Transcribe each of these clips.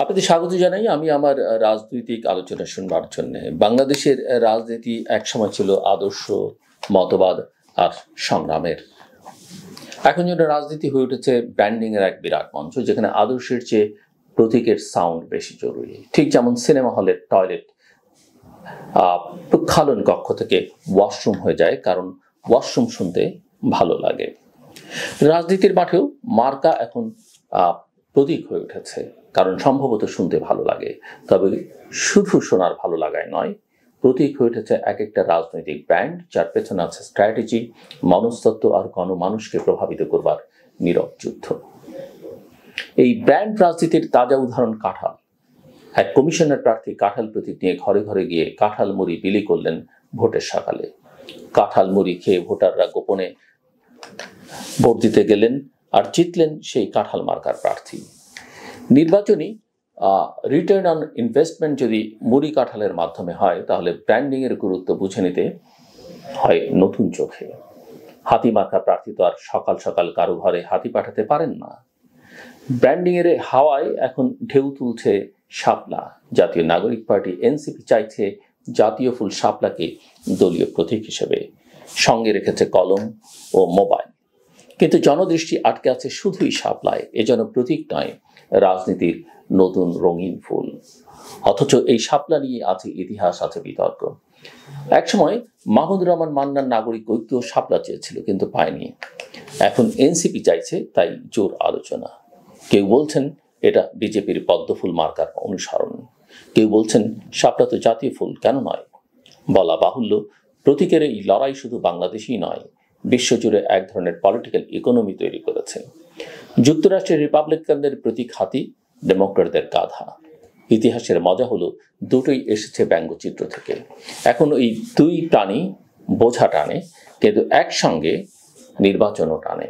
আপনাদের স্বাগত জানাই। আমি আমার রাজনৈতিক আলোচনা শুনবার জন্য। বাংলাদেশের রাজনীতি একসময় ছিল আদর্শ, মতবাদ আর সংগ্রামের। এখন যেন রাজনীতি হয়ে উঠেছে ব্র্যান্ডিং এর এক বিরাট মঞ্চ, যেখানে আদর্শের চেয়ে প্রতীকের সাউন্ড বেশি জরুরি। ঠিক যেমন সিনেমা হলের টয়লেট প্রক্ষালন কক্ষ থেকে ওয়াশরুম হয়ে যায়, কারণ ওয়াশরুম শুনতে ভালো লাগে। রাজনীতির মাঠেও মার্কা এখন প্রতীক হয়ে উঠেছে, কারণ সম্ভবত শুনতে ভালো লাগে। তবে শুধু শোনার ভালো লাগায় নয়, প্রতীক হয়ে উঠেছে এক একটা রাজনৈতিক ব্র্যান্ড, যার পেছনে আছে স্ট্র্যাটেজি, মনস্তত্ত্ব আর গণমানুষকে প্রভাবিত করবার নীরব যুদ্ধ। এই ব্র্যান্ড রাজনীতির তাজা উদাহরণ কাঁঠাল। এক কমিশনার প্রার্থী কাঁঠাল প্রতীক নিয়ে ঘরে ঘরে গিয়ে কাঁঠাল মুড়ি বিলি করলেন ভোটের সকালে। কাঁঠাল মুড়ি খেয়ে ভোটাররা গোপনে ভোট দিতে গেলেন আর জিতলেন সেই কাঁঠাল মার্কার প্রার্থী। নির্বাচনী রিটার্ন অন ইনভেস্টমেন্ট যদি মুড়ি কাঁঠালের মাধ্যমে হয়, তাহলে ব্র্যান্ডিং এর গুরুত্ব বুঝে নিতে হয় নতুন চোখে। হাতি মার্কা প্রার্থী তো আর সকাল সকাল কারো ঘরে হাতি পাঠাতে পারেন না। ব্র্যান্ডিং এর হাওয়ায় এখন ঢেউ তুলছে শাপলা। জাতীয় নাগরিক পার্টি এনসিপি চাইছে জাতীয় ফুল শাপলাকে দলীয় প্রতীক হিসেবে, সঙ্গে রেখেছে কলম ও মোবাইল। কিন্তু জনদৃষ্টি আটকে আছে শুধুই শাপলায়। এ যেন প্রতীক নয়, রাজনীতির নতুন রঙিন ফুল। অথচ এই শাপলা নিয়ে আছে ইতিহাস, আছে বিতর্ক। একসময় মাহমুদুর রহমান মান্নান নাগরিক ঐক্য শাপলা চেয়েছিল, কিন্তু পায়নি। এখন এনসিপি চাইছে, তাই জোর আলোচনা। কেউ বলছেন এটা বিজেপির পদ্মফুল মার্কার অনুসরণ, কেউ বলছেন শাপলা তো জাতীয় ফুল, কেন নয়। বলা বাহুল্য, প্রতীকের এই লড়াই শুধু বাংলাদেশেই নয়, বিশ্বজুড়ে এক ধরনের পলিটিক্যাল ইকোনমি তৈরি করেছে। যুক্তরাষ্ট্রের রিপাবলিকানদের প্রতীক হাতি, ডেমোক্রেটদের গাধা। ইতিহাসের মজা হলো দুটোই এসেছে ব্যঙ্গচিত্র থেকে। এখন এই দুই প্রাণী বোঝা টানে, কিন্তু একসঙ্গে নির্বাচনও টানে।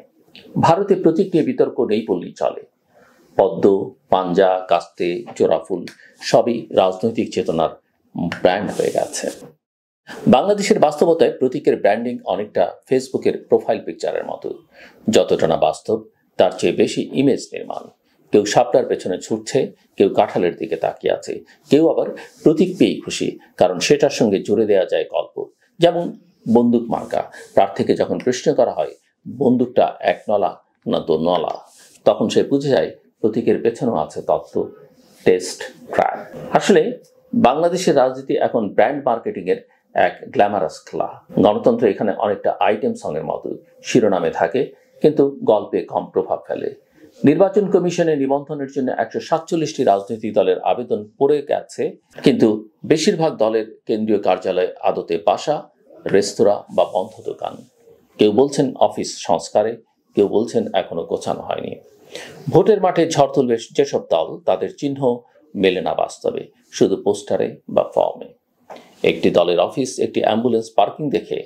ভারতে প্রতীক নিয়ে বিতর্ক নেই বললেই চলে। পদ্ম, পাঞ্জা, কাস্তে, জোড়াফুল সবই রাজনৈতিক চেতনার ব্র্যান্ড হয়ে গেছে। বাংলাদেশের বাস্তবতায় প্রতীকের ব্র্যান্ডিং অনেকটা ফেসবুকের প্রোফাইল পিকচারের মতো। যতটা না বাস্তব, তার চেয়ে বেশি ইমেজ নির্মাণ। কেউ শাপলার পেছনে ছুটছে, কেউ কাঁঠালের দিকে তাকিয়ে আছে, কেউ আবার প্রতীক পেয়েই খুশি, কারণ সেটার সঙ্গে জুড়ে দেওয়া যায় গল্প। যেমন বন্দুক মার্কা প্রার্থীকে যখন প্রশ্ন করা হয় বন্দুকটা এক নলা না দু নলা, তখন সে বুঝে যায় প্রতীকের পেছনেও আছে তত্ত্ব, টেস্ট, ট্র্যাক। আসলে বাংলাদেশের রাজনীতি এখন ব্র্যান্ড মার্কেটিং এর এক গ্ল্যামারাস খেলা। গণতন্ত্র এখানে অনেকটা আইটেম সঙ্গের মতো, শিরোনামে থাকে কিন্তু গল্পে কম প্রভাব ফেলে। নির্বাচন কমিশনে নিবন্ধনের জন্য 147টি রাজনৈতিক দলের আবেদন পড়ে গেছে, কিন্তু বেশিরভাগ দলের কেন্দ্রীয় কার্যালয় আদতে বাসা, রেস্তোরাঁ বা বন্ধ দোকান। কেউ বলছেন অফিস সংস্কারে, কেউ বলছেন এখনো গোছানো হয়নি। ভোটের মাঠে ঝড় তুলবে যেসব দল, তাদের চিহ্ন মেলে না বাস্তবে, শুধু পোস্টারে বা ফর্মে। একটি দলের অফিস, একটি অ্যাম্বুলেন্স পার্কিং দেখে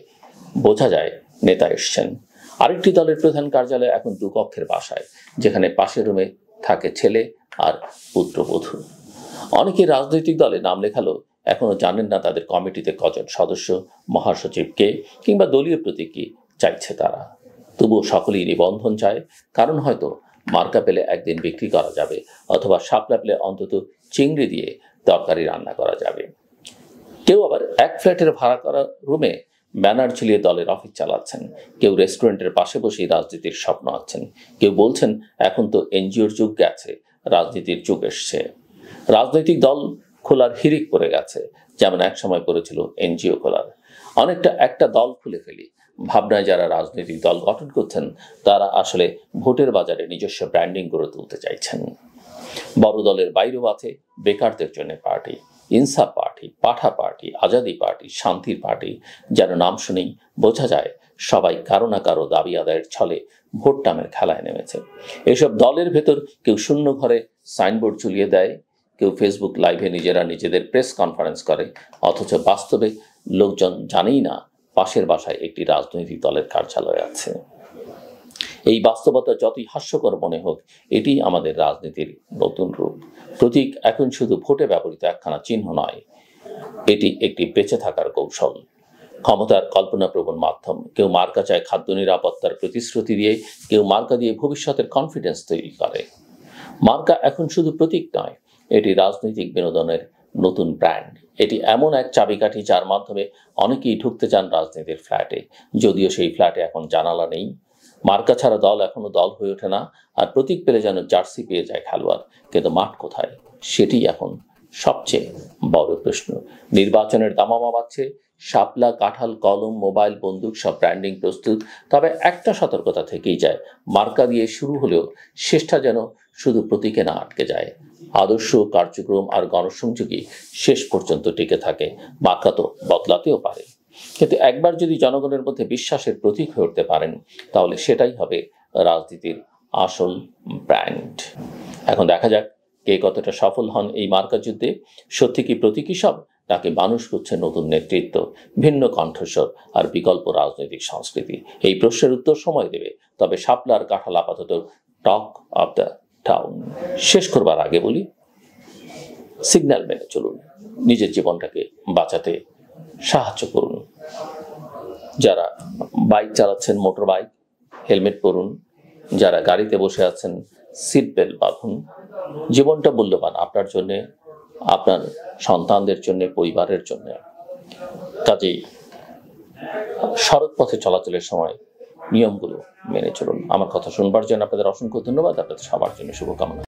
বোঝা যায় নেতা এসছেন। আরেকটি দলের প্রধান কার্যালয় এখন দুকক্ষের বাসায়, যেখানে পাশের রুমে থাকে ছেলে আর পুত্রবধূ। অনেকে রাজনৈতিক দলে নাম লেখালো এখনো জানেন না তাদের কমিটিতে কজন সদস্য, মহাসচিব কে, কিংবা দলীয় প্রতীক কি চাইছে তারা। তবুও সকলেই নিবন্ধন চায়, কারণ হয়তো মার্কা পেলে একদিন বিক্রি করা যাবে, অথবা শাপলা পেলে অন্তত চিংড়ি দিয়ে তরকারি রান্না করা যাবে। কেউ আবার এক ফ্ল্যাটের ভাড়া করা রুমে ব্যানার ঝুলিয়ে দলের অফিস চালাচ্ছেন। কেউ রেস্টুরেন্টের পাশে বসেই রাজনীতির স্বপ্ন আঁকছেন। কেউ বলছেন এখন তো এনজিওর যুগ গেছে, রাজনীতির যুগ এসছে। রাজনৈতিক দল খোলার হিড়িক পড়ে গেছে, যেমন এক সময় পড়েছিল এনজিও খোলার। অনেকটা একটা দল খুলে ফেলি ভাবনায় যারা রাজনৈতিক দল গঠন করছেন, তারা আসলে ভোটের বাজারে নিজস্ব ব্র্যান্ডিং গড়ে তুলতে চাইছেন। বড় দলের বাইরেও আছে বেকারদের জন্য পার্টি, ইনসাফ পার্টি, পাঠা পার্টি, আজাদি পার্টি, শান্তির পার্টি। যেন নাম শুনেই বোঝা যায় সবাই কারো না কারো দাবি আদায়ের ছলে ভোট টামের খেলায় নেমেছে। এসব দলের ভেতর কেউ শূন্য ঘরে সাইনবোর্ড ঝুলিয়ে দেয়, কেউ ফেসবুক লাইভে নিজেরা নিজেদের প্রেস কনফারেন্স করে, অথচ বাস্তবে লোকজন জানেই না পাশের বাসায় একটি রাজনৈতিক দলের কার্যালয় আছে। এই বাস্তবতা যতই হাস্যকর মনে হোক, এটি আমাদের রাজনীতির নতুন রূপ। প্রতীক এখন শুধু ভোটে ব্যবহৃত একখানা চিহ্ন নয়, এটি একটি বেঁচে থাকার কৌশল, ক্ষমতার কল্পনাপ্রবণ মাধ্যম। কেউ মার্কা চায় খাদ্য নিরাপত্তার প্রতিশ্রুতি দিয়ে, কেউ মার্কা দিয়ে ভবিষ্যতের কনফিডেন্স তৈরি করে। মার্কা এখন শুধু প্রতীক নয়, এটি রাজনৈতিক বিনোদনের নতুন ব্র্যান্ড। এটি এমন এক চাবিকাঠি যার মাধ্যমে অনেকেই ঢুকতে চান রাজনীতির ফ্ল্যাটে, যদিও সেই ফ্ল্যাটে এখন জানালা নেই। মার্কা ছাড়া দল এখনো দল হয়ে ওঠে না, আর প্রতীক পেলে যেন জার্সি পেয়ে যায় খেলোয়াড়, কিন্তু মাঠ কোথায় সেটি এখন সবচেয়ে বড় প্রশ্ন। নির্বাচনের দামামা বাড়ছে, শাপলা, কাঁঠাল, কলম, মোবাইল, বন্দুক সব ব্র্যান্ডিং প্রস্তুত। তবে একটা সতর্কতা থেকেই যায়, মার্কা দিয়ে শুরু হলেও শেষটা যেন শুধু প্রতীকে না আটকে যায়। আদর্শ, কার্যক্রম আর গণসংযোগী শেষ পর্যন্ত টিকে থাকে। মার্কা তো বদলাতেও পারে, কিন্তু একবার যদি জনগণের মধ্যে বিশ্বাসের প্রতীক হয়ে উঠতে পারেন, তাহলে সেটাই হবে রাজনীতির আসল ব্র্যান্ড। এখন দেখা যাক কে কতটা সফল হন এই মার্কা যুদ্ধে। সত্যি কি প্রতীকী সব, নাকি মানুষ খুঁজছে নতুন নেতৃত্ব, ভিন্ন কণ্ঠস্বর আর বিকল্প রাজনৈতিক সংস্কৃতি? এই প্রশ্নের উত্তর সময় দেবে। তবে শাপলার কাঁঠাল আপাতত টক অব দ্য টাউন। শেষ করবার আগে বলি, সিগন্যাল মেনে চলুন, নিজের জীবনটাকে বাঁচাতে সাহায্য করুন। যারা বাইক চালাচ্ছেন, মোটর বাইক, হেলমেট পরুন। যারা গাড়িতে বসে আছেন, সিট বেল্ট বাঁধুন। জীবনটা মূল্যবান, আপনার জন্যে, আপনার সন্তানদের জন্য, পরিবারের জন্য। কাজেই সড়ক পথে চলাচলের সময় নিয়মগুলো মেনে চলুন। আমার কথা শুনবার জন্য আপনাদের অসংখ্য ধন্যবাদ। আপনাদের সবার জন্য শুভকামনা।